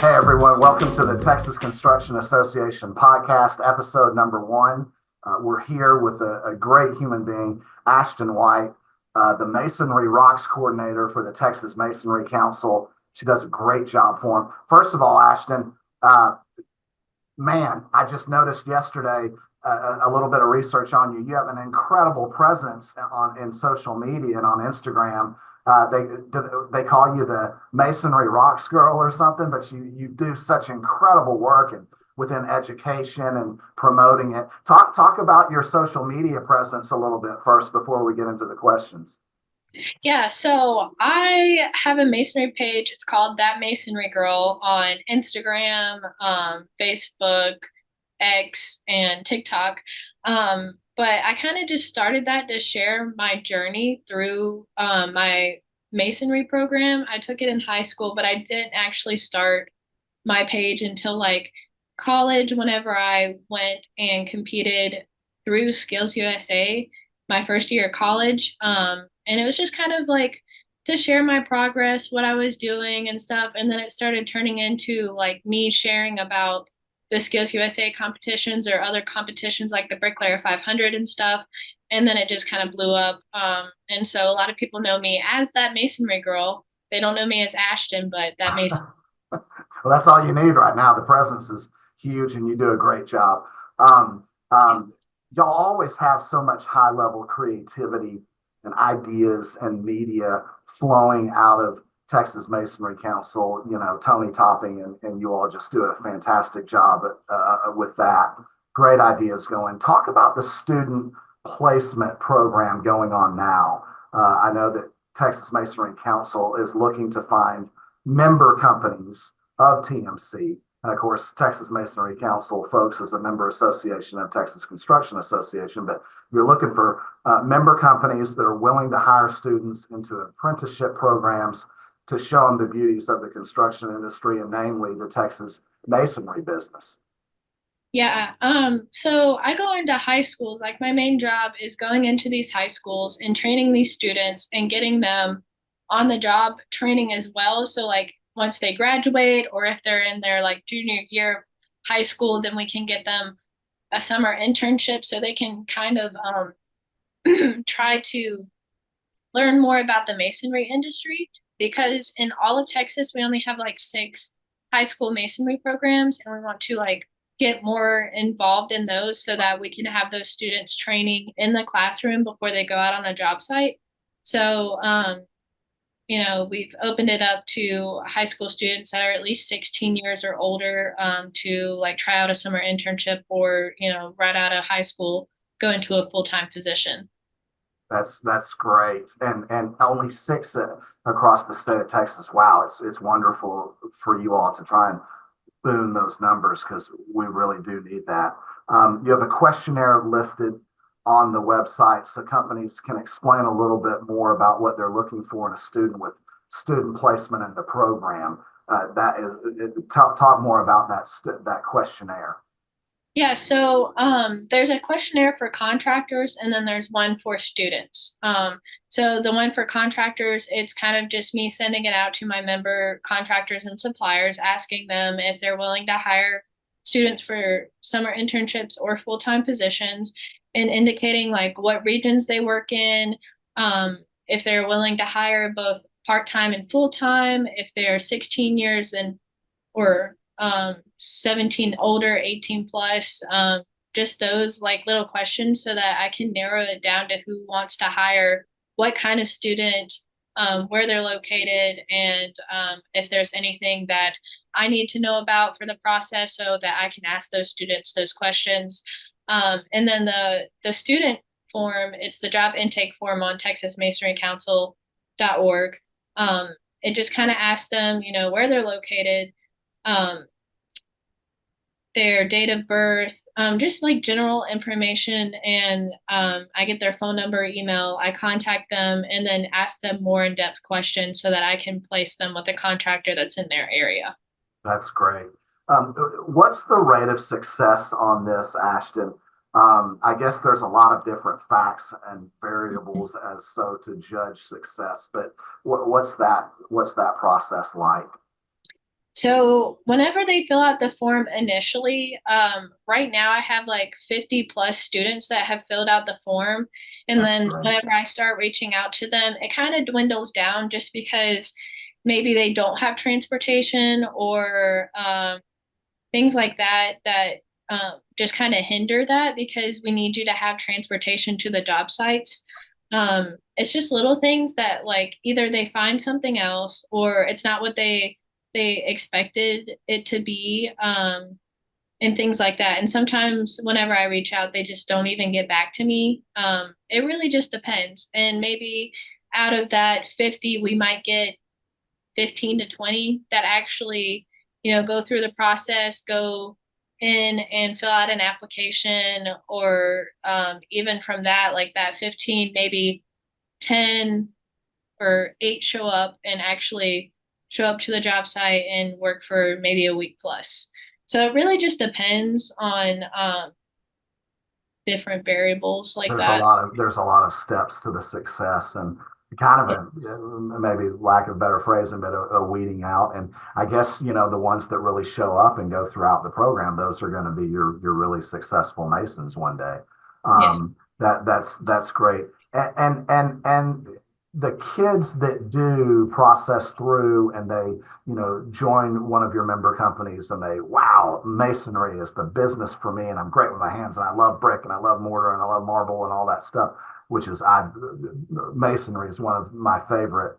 Hey everyone, welcome to the Texas Construction Association podcast, episode number one. We're here with a great human being, Ashton White, the Masonry Rocks coordinator for the Texas Masonry Council. She does a great job for him. First of all, Ashton, man, I just noticed yesterday a little bit of research on you. You have an incredible presence in social media and on Instagram. They call you the Masonry Rocks Girl or something, but you do such incredible work and within education and promoting it. Talk about your social media presence a little bit first before we get into the questions. Yeah, so I have a masonry page. It's called That Masonry Girl on Instagram, Facebook, X, and TikTok. But I kind of just started that to share my journey through my masonry program. I took it in high school, but I didn't actually start my page until like college, whenever I went and competed through Skills USA my first year of college. And it was just kind of like to share my progress, what I was doing and stuff. And then it started turning into like me sharing about the Skills USA competitions or other competitions like the Bricklayer 500 and stuff. And then it just kind of blew up. And so a lot of people know me as that masonry girl. They don't know me as Ashton, but that mason. Well, that's all you need right now. The presence is huge, and you do a great job. Um, um, y'all always have so much high level creativity and ideas and media flowing out of Texas Masonry Council. You know, Tony Topping and you all just do a fantastic job with that. Great ideas going. Talk about the student placement program going on now. I know that Texas Masonry Council is looking to find member companies of TMC. And of course, Texas Masonry Council folks is a member association of Texas Construction Association, but you're looking for member companies that are willing to hire students into apprenticeship programs to show them the beauties of the construction industry and namely the Texas masonry business. Yeah, so I go into high schools. Like my main job is going into these high schools and training these students and getting them on the job training as well. So like once they graduate or if they're in their like junior year of high school, then we can get them a summer internship so they can kind of try to learn more about the masonry industry because in all of Texas we only have like six high school masonry programs and we want to like get more involved in those so that we can have those students training in the classroom before they go out on a job site. So we've opened it up to high school students that are at least 16 years or older to like try out a summer internship or, right out of high school, go into a full-time position. That's great, and only six across the state of Texas. Wow, it's wonderful for you all to try and boom those numbers because we really do need that. You have a questionnaire listed on the website so companies can explain a little bit more about what they're looking for in a student with student placement in the program. That is, talk more about that questionnaire. Yeah, so there's a questionnaire for contractors and then there's one for students. So the one for contractors, it's kind of just me sending it out to my member contractors and suppliers, asking them if they're willing to hire students for summer internships or full-time positions and indicating like what regions they work in, if they're willing to hire both part-time and full-time, if they're 16 years and or 17 older, 18 plus, just those like little questions so that I can narrow it down to who wants to hire what kind of student, where they're located, and if there's anything that I need to know about for the process so that I can ask those students those questions. And then the student form, it's the job intake form on texasmasonrycouncil.org. It just kind of asks them, where they're located, um, their date of birth, just like general information. And I get their phone number, email, I contact them and then ask them more in depth questions so that I can place them with a contractor that's in their area. That's great. What's the rate of success on this, Ashton? I guess there's a lot of different facts and variables as so to judge success, but what's that process like? So whenever they fill out the form initially, right now I have like 50 plus students that have filled out the form. And That's then great. whenever I start reaching out to them, it kind of dwindles down just because maybe they don't have transportation or things like that that just kind of hinder that because we need you to have transportation to the job sites. It's just little things that like either they find something else or it's not what they expected it to be, and things like that. And sometimes whenever I reach out, they just don't even get back to me. It really just depends. And maybe out of that 50, we might get 15 to 20 that actually, go through the process, go in and fill out an application, or even from that, like that 15, maybe 10 or 8 show up and actually show up to the job site and work for maybe a week plus. So it really just depends on different variables like that. There's a lot of steps to the success, and kind of maybe lack of better phrasing, but a weeding out. And I guess the ones that really show up and go throughout the program, those are going to be your really successful Masons one day. Yes. That's great. And the kids that do process through and they join one of your member companies and they, wow, Masonry is the business for me and I'm great with my hands and I love brick and I love mortar and I love marble and all that stuff, which is Masonry is one of my favorite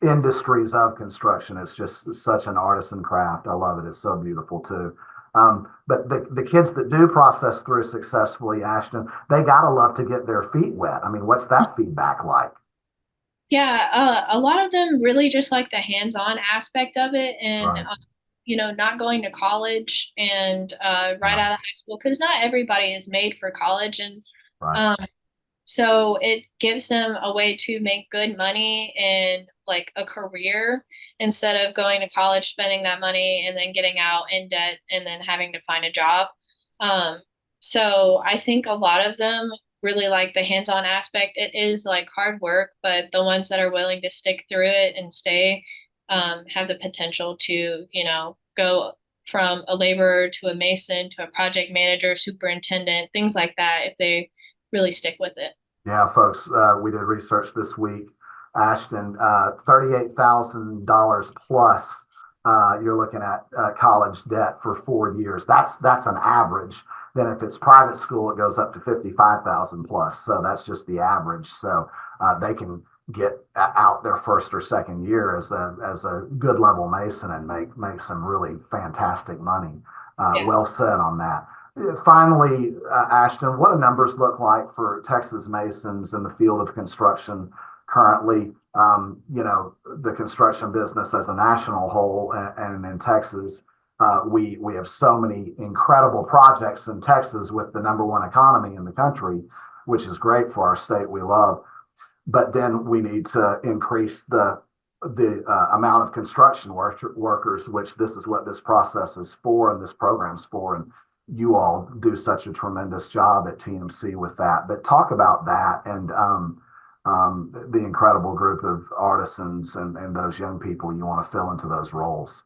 industries of construction. It's just such an artisan craft. I love it. It's so beautiful too. But the kids that do process through successfully, Ashton, they gotta love to get their feet wet. I mean, what's that feedback like? Yeah, a lot of them really just like the hands-on aspect of it, and Right. not going to college and right Yeah. out of high school because not everybody is made for college, and Right. um, so it gives them a way to make good money and like a career instead of going to college, spending that money, and then getting out in debt and then having to find a job. Um, so I think a lot of them really like the hands-on aspect. It is like hard work, but the ones that are willing to stick through it and stay have the potential to, go from a laborer to a mason to a project manager, superintendent, things like that if they really stick with it. Yeah, folks, we did research this week. Ashton, $38,000 plus. You're looking at college debt for 4 years. That's an average. Then if it's private school, it goes up to 55,000 plus. So that's just the average. So they can get out their first or second year as a good level mason and make some really fantastic money. Yeah. Well said on that. Finally, Ashton, what do numbers look like for Texas Masons in the field of construction currently? The construction business as a national whole, and in Texas, we have so many incredible projects in Texas with the number one economy in the country, which is great for our state we love. But then we need to increase the amount of construction workers, which this is what this process is for and this program's for. And you all do such a tremendous job at TMC with that. But talk about that and the incredible group of artisans and those young people you want to fill into those roles.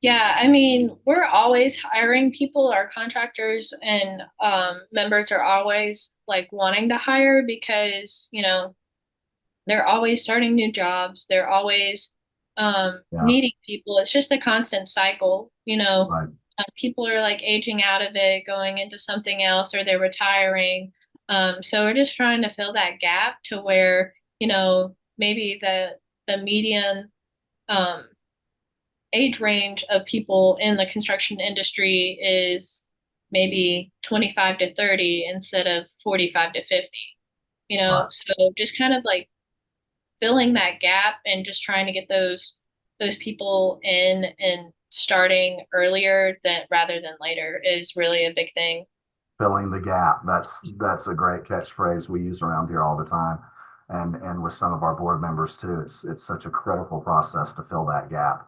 Yeah, I mean, we're always hiring people. Our contractors and members are always like wanting to hire because, they're always starting new jobs. They're always Yeah, needing people. It's just a constant cycle, right. people are like aging out of it, going into something else, or they're retiring. So we're just trying to fill that gap to where, maybe the median um, age range of people in the construction industry is maybe 25 to 30 instead of 45 to 50, Right. so just kind of like filling that gap and just trying to get those people in and starting earlier than rather than later is really a big thing. Filling the gap. That's a great catchphrase we use around here all the time, and with some of our board members too. It's such a critical process to fill that gap.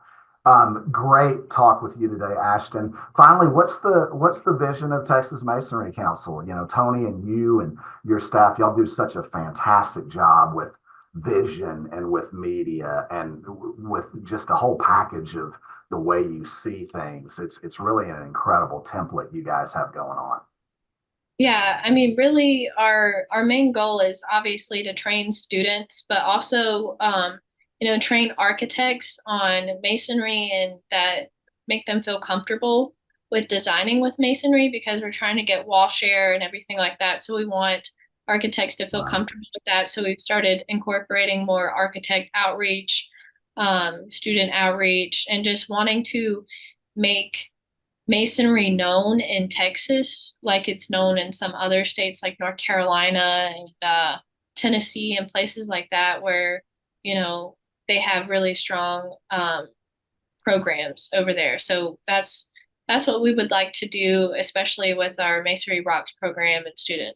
Great talk with you today, Ashton. Finally, what's the vision of Texas Masonry Council? Tony and you and your staff, y'all do such a fantastic job with vision and with media and with just a whole package of the way you see things. It's really an incredible template you guys have going on. Yeah, I mean, really, our main goal is obviously to train students, but also, train architects on masonry and that make them feel comfortable with designing with masonry because we're trying to get wall share and everything like that. So we want architects to feel Right. comfortable with that. So we've started incorporating more architect outreach, student outreach, and just wanting to make masonry known in Texas, like it's known in some other states like North Carolina and Tennessee and places like that, where they have really strong programs over there. So that's what we would like to do, especially with our Masonry Rocks program and student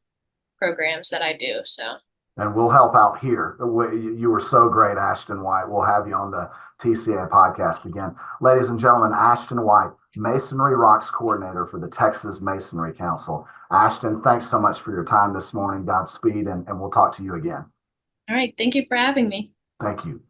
programs that I do. So. And we'll help out here. You were so great, Ashton White. We'll have you on the TCA podcast again. Ladies and gentlemen, Ashton White, Masonry Rocks Coordinator for the Texas Masonry Council. Ashton, thanks so much for your time this morning. Godspeed, and we'll talk to you again. All right. Thank you for having me. Thank you.